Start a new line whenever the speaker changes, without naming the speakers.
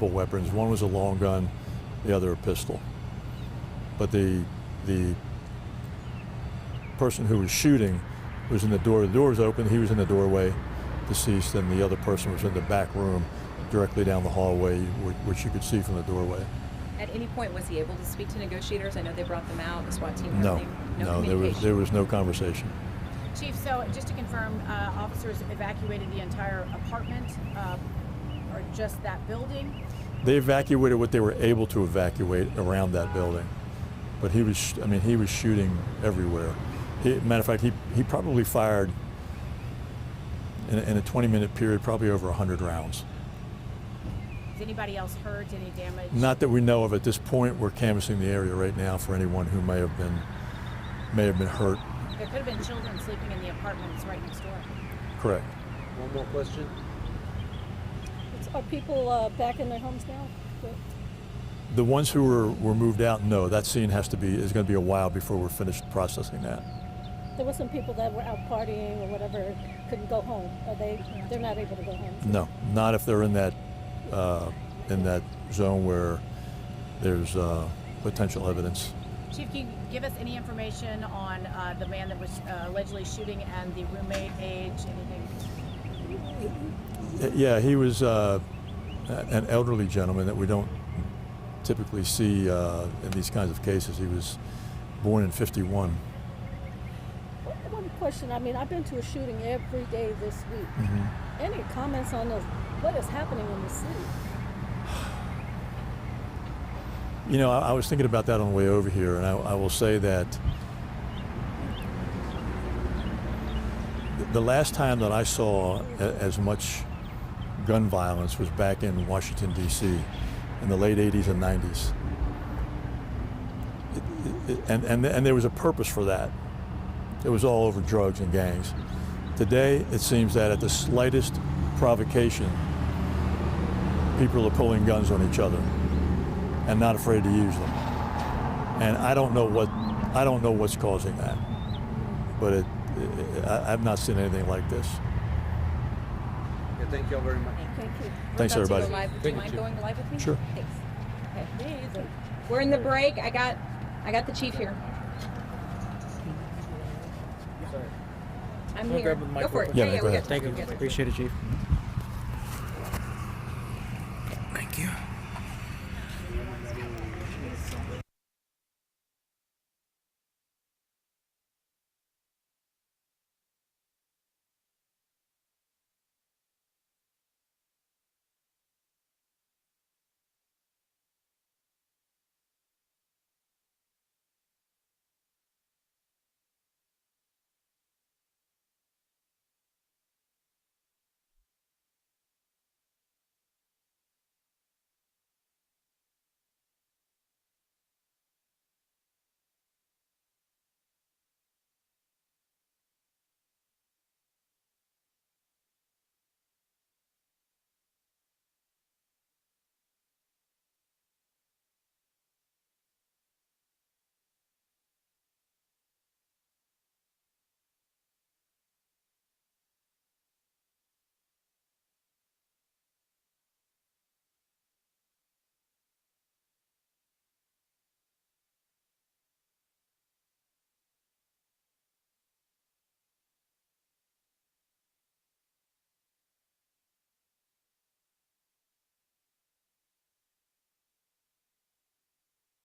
multiple weapons. One was a long gun, the other a pistol. But the person who was shooting was in the door. The door was open. He was in the doorway, deceased, and the other person was in the back room, directly down the hallway, which you could see from the doorway.
At any point, was he able to speak to negotiators? I know they brought them out, the SWAT team.
No, there was no conversation.
Chief, so just to confirm, officers evacuated the entire apartment or just that building?
They evacuated what they were able to evacuate around that building, but he was shooting everywhere. Matter of fact, he probably fired in a 20-minute period probably over 100 rounds.
Is anybody else hurt? Any damage?
Not that we know of at this point. We're canvassing the area right now for anyone who may have been hurt.
There could have been children sleeping in the apartments right next door.
Correct.
One more question.
Are people back in their homes now?
The ones who were moved out, no. That scene is going to be a while before we're finished processing that.
There were some people that were out partying or whatever, couldn't go home. They're not able to go home?
No, not if they're in that zone where there's potential evidence.
Chief, can you give us any information on the man that was allegedly shooting and the roommate age, anything?
Yeah, he was an elderly gentleman that we don't typically see in these kinds of cases. He was born in '51.
One question, I've been to a shooting every day this week. Mm-hmm. Any comments on what is happening in the city?
You know, I was thinking about that on the way over here, and I will say that the last time that I saw as much gun violence was back in Washington, D.C. in the late 80s and 90s. And there was a purpose for that. It was all over drugs and gangs. Today, it seems that at the slightest provocation, people are pulling guns on each other and not afraid to use them. And I don't know what's causing that, but I've not seen anything like this.
Okay, thank you all very much.
Thank you.
Thanks, everybody.
Do you mind going live with me?
Sure.
Thanks. Okay. We're in the break. I got the chief here.
Sorry.
I'm here. Go for it.
Yeah,
we're
go ahead.
good.
Thank you.
We're good.
Appreciate it, Chief.